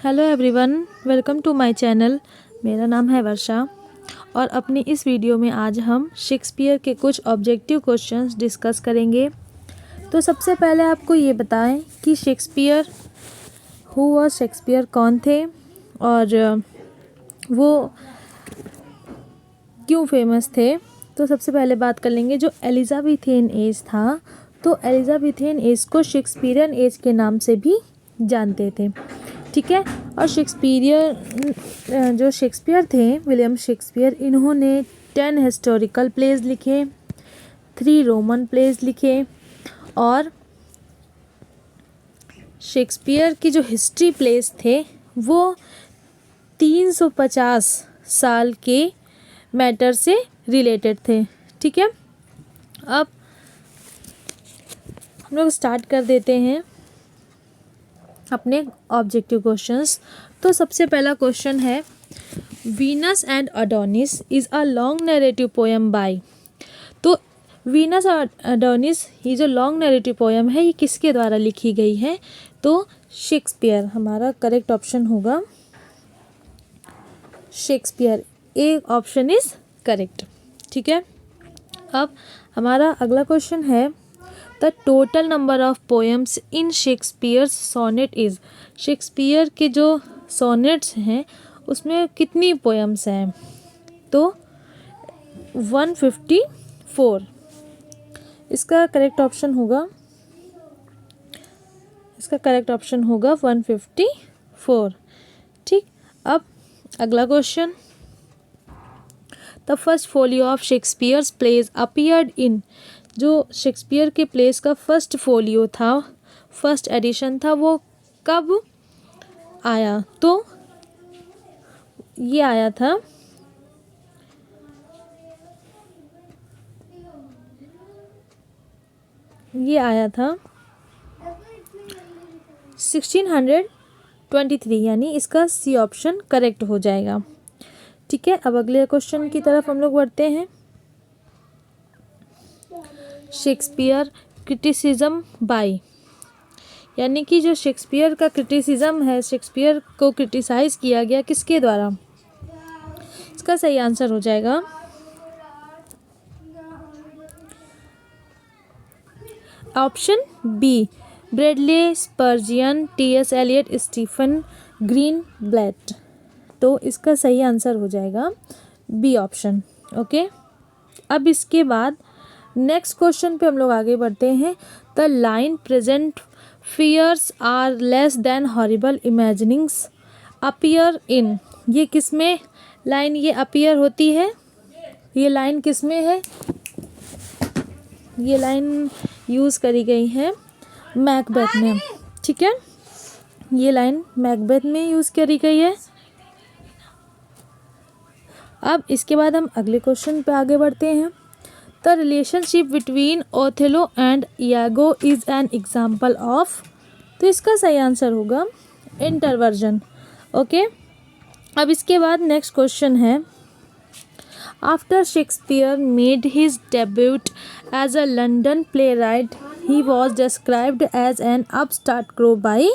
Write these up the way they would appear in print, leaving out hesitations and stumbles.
Hello everyone, welcome to my channel. मेरा नाम है वर्षा और अपनी इस वीडियो में आज हम शेक्सपियर के कुछ ऑब्जेक्टिव क्वेश्चंस डिस्कस करेंगे। तो सबसे पहले आपको ये बताएं कि शेक्सपियर शेक्सपियर कौन थे और वो क्यों फेमस थे। तो सबसे पहले बात कर लेंगे जो एलिजाबेथियन एज था। तो एलिजाबेथियन एज को शेक्सपियरियन एज के नाम से भी जानते थे, ठीक है। और शेक्सपियर थे, विलियम शेक्सपियर, इन्होंने 10 हिस्टोरिकल प्लेज लिखे, 3 रोमन प्लेज लिखे और शेक्सपियर की जो हिस्ट्री प्लेज थे वो 350 साल के मैटर से रिलेटेड थे, ठीक है। अब हम लोग स्टार्ट कर देते हैं अपने ऑब्जेक्टिव क्वेश्चंस। तो सबसे पहला क्वेश्चन है, Venus and Adonis is a long narrative poem by. तो वीनस और अडोनिस, ये जो लॉन्ग नैरेटिव पोएम है, ये किसके द्वारा लिखी गई है? तो शेक्सपियर हमारा करेक्ट ऑप्शन होगा, Shakespeare. A option is correct, ठीक है। अब हमारा अगला क्वेश्चन है, the total number of poems in Shakespeare's sonnet is. Shakespeare के जो सोनेट्स हैं उसमें कितनी पोएम्स हैं? तो 154। इसका करेक्ट ऑप्शन होगा 154, ठीक। अब अगला question, the first folio of Shakespeare's plays appeared in. जो शेक्सपियर के प्लेस का फर्स्ट फोलियो था, फर्स्ट एडिशन था, वो कब आया? तो ये आया था 1623, यानी इसका सी ऑप्शन करेक्ट हो जाएगा, ठीक है। अब अगले क्वेश्चन की तरफ हम लोग बढ़ते हैं। शेक्सपियर क्रिटिसिज्म बाय, यानी कि जो शेक्सपियर का क्रिटिसिज्म है, शेक्सपियर को क्रिटिसाइज किया गया किसके द्वारा? इसका सही आंसर हो जाएगा option B, Bradley, Spurgeon, T S. Eliot, Stephen Greenblatt. तो इसका सही आंसर हो जाएगा बी ऑप्शन, ओके। अब इसके बाद नेक्स्ट क्वेश्चन पे हम लोग आगे बढ़ते हैं। The line present fears are less than horrible imaginings appear in. ये किस में लाइन ये अपीयर होती है? ये लाइन किस में है? ये लाइन यूज़ करी गई है मैकबेथ में, ठीक है। ये लाइन मैकबेथ में यूज़ करी गई है। अब इसके बाद हम अगले क्वेश्चन पे आगे बढ़ते हैं। The relationship between Othello and Iago is an example of. तो इसका सही आंसर होगा इंटरवर्जन, ओके। अब इसके बाद नेक्स्ट क्वेश्चन है, after Shakespeare made his debut as a London playwright he was described as an upstart crow by.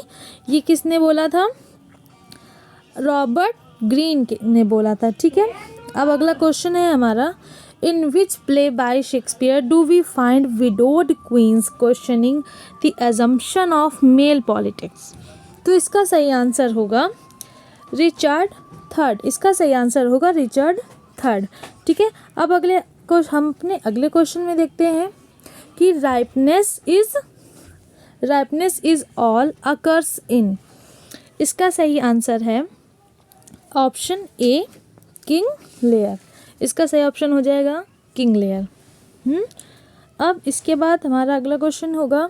ये किसने बोला था? रॉबर्ट ग्रीन ने बोला था, ठीक है। अब अगला क्वेश्चन है हमारा, in which play by Shakespeare do we find widowed queens questioning the assumption of male politics. तो इसका सही आंसर होगा रिचर्ड थर्ड। इसका सही आंसर होगा रिचर्ड थर्ड, ठीक है। अब हम अपने अगले क्वेश्चन में देखते हैं कि राइपनेस इज ऑल अकर्स इन। इसका सही आंसर है ऑप्शन ए, किंग लेयर। इसका सही ऑप्शन हो जाएगा किंग लेयर। अब इसके बाद हमारा अगला क्वेश्चन होगा,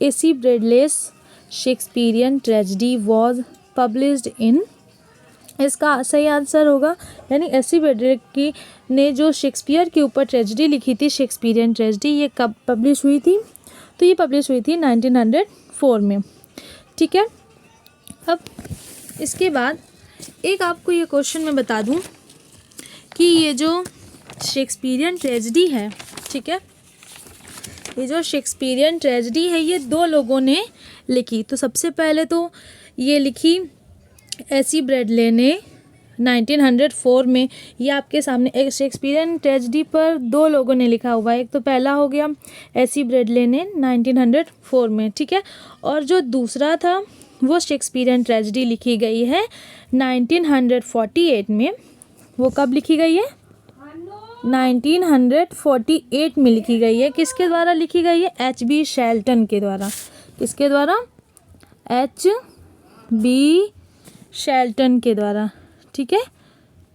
A C Bradley's Shakespearean tragedy was published in. इसका सही आंसर होगा, यानी एसी ब्रैडले की ने जो शेक्सपियर के ऊपर ट्रेजेडी लिखी थी, शेक्सपियरियन ट्रेजेडी, ये कब पब्लिश हुई थी? तो ये पब्लिश हुई थी 1904 में, ठीक है। अब इसके बाद एक आपको ये क्वेश्चन मैं बता दूं कि ये जो शेक्सपियरियन ट्रेजेडी है, ठीक है, ये जो शेक्सपियरियन ट्रेजेडी है ये 2 लोगों ने लिखी। तो सबसे पहले तो ये लिखी एसी ब्रैडले ने 1904 में, ये आपके सामने एक शेक्सपियरियन ट्रेजेडी पर दो लोगों ने लिखा हुआ है। एक तो पहला हो गया एसी ब्रैडले ने 1904 में, ठीक है, और जो दूसरा था वो शेक्सपियरियन ट्रेजेडी लिखी गई है 1948 में। वो कब लिखी गई है? 1948 में लिखी गई है। किसके द्वारा लिखी गई है? H.B. शेल्टन के द्वारा। किसके द्वारा? H.B. शेल्टन के द्वारा, ठीक है,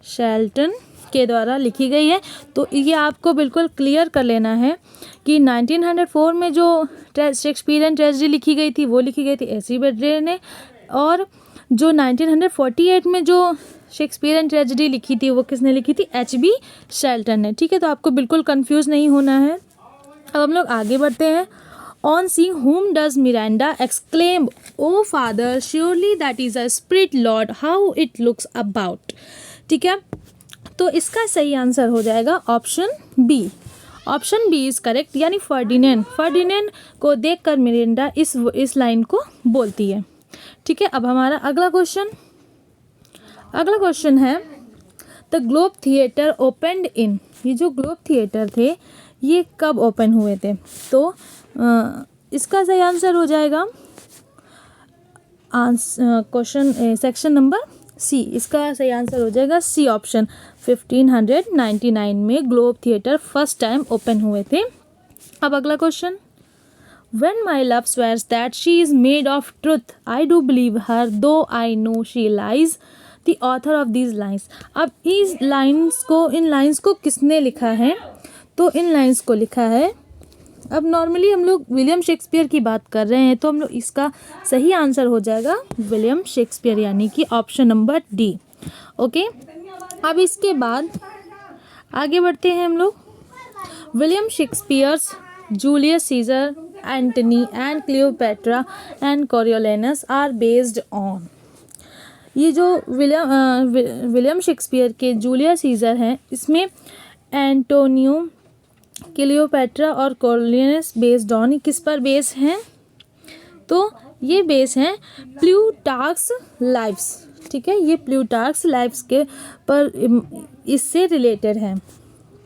शेल्टन के द्वारा लिखी गई है। तो ये आपको बिल्कुल क्लियर कर लेना है कि 1904 में जो शेक्सपियरियन ट्रेजेडी लिखी गई थी वो लिखी गई थी एसी ब्रैडले ने, और जो 1948 में जो शेक्सपियरियन ट्रेजेडी लिखी थी वो किसने लिखी थी? H.B. शेल्टन ने, ठीक है। तो आपको बिल्कुल कंफ्यूज नहीं होना है। अब हम लोग आगे बढ़ते हैं। On seeing whom does Miranda exclaim, "Oh father, surely that is a spirit lord, how it looks about"? ठीक है, तो इसका सही आंसर हो जाएगा option B. Option B is correct, यानी फर्डिनेंड को देखकर मिरांडा इस लाइन को बोलती है, ठीक है। अब हमारा अगला क्वेश्चन है द ग्लोब थिएटर ओपनड इन। ये जो ग्लोब थिएटर थे ये कब ओपन हुए थे? तो इसका सही आंसर हो जाएगा क्वेश्चन सेक्शन नंबर सी। इसका सही आंसर हो जाएगा सी ऑप्शन। 1599 में Globe theatre first time open हुए थे। अब अगला question, When my love swears that she is made of truth, I do believe her, though I know she lies. The author of these lines. अब इन lines को किसने लिखा है? तो इन लाइंस को लिखा है, अब नॉर्मली हम लोग विलियम शेक्सपियर की बात कर रहे हैं, तो हम लोग इसका सही आंसर हो जाएगा विलियम शेक्सपियर, यानी कि ऑप्शन नंबर डी। ओके, अब इसके बाद आगे बढ़ते हैं हम लोग। William Shakespeare's Julius Caesar, Antony and Cleopatra and Coriolanus are based on. ये जो विलियम शेक्सपियर के जूलियस सीजर हैं, इसमें एंटोनियो, क्लियोपेट्रा और कोरियोलेनस बेस्ड ऑन किस पर बेस हैं? तो ये बेस हैं प्लूटार्क्स लाइव्स, ठीक है, ये प्लूटार्क्स लाइव्स के पर इससे रिलेटेड है।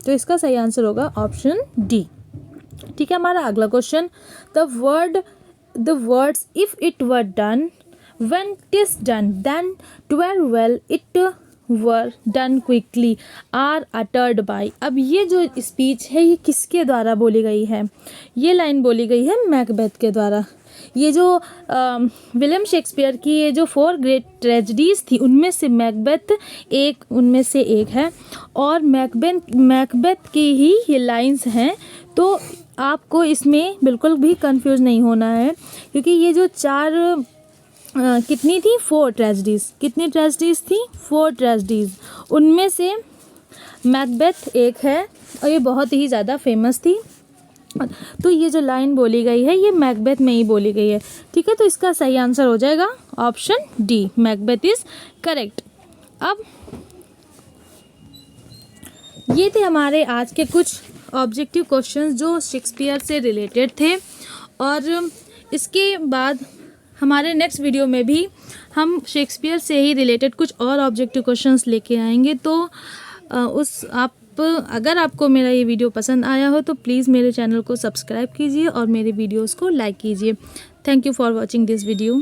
तो इसका सही आंसर होगा ऑप्शन डी, ठीक है। हमारा अगला question, the words if it were done when TISS done then ट्वेर well it were done quickly are uttered bye. अब ये जो स्पीच है ये किसके द्वारा बोली गई है? ये लाइन बोली गई है मैकबेथ के द्वारा। ये जो विलियम शेक्सपियर की ये जो 4 ग्रेट ट्रेजेडीज़ थी उनमें से मैकबेथ उनमें से एक है, और मैकबेथ की ही ये लाइंस हैं। तो आपको इसमें बिल्कुल भी कंफ्यूज नहीं होना है, क्योंकि ये जो 4 कितनी थी? 4 ट्रेजेडीज़। कितनी ट्रेजेडीज़ थी? 4 ट्रेजेडीज़। उनमें से मैकबेथ एक है और ये बहुत ही ज़्यादा फेमस थी। तो ये जो लाइन बोली गई है ये मैकबेथ में ही बोली गई है, ठीक है। तो इसका सही आंसर हो जाएगा option D, Macbeth is correct. अब ये थे हमारे आज के कुछ ऑब्जेक्टिव क्वेश्चंस जो शेक्सपियर से रिलेटेड थे, और इसके बाद हमारे नेक्स्ट वीडियो में भी हम शेक्सपियर से ही रिलेटेड कुछ और ऑब्जेक्टिव क्वेश्चंस लेके आएंगे। तो अगर आपको मेरा ये वीडियो पसंद आया हो तो प्लीज़ मेरे चैनल को सब्सक्राइब कीजिए और मेरे वीडियोस को लाइक कीजिए। Thank you for watching this video.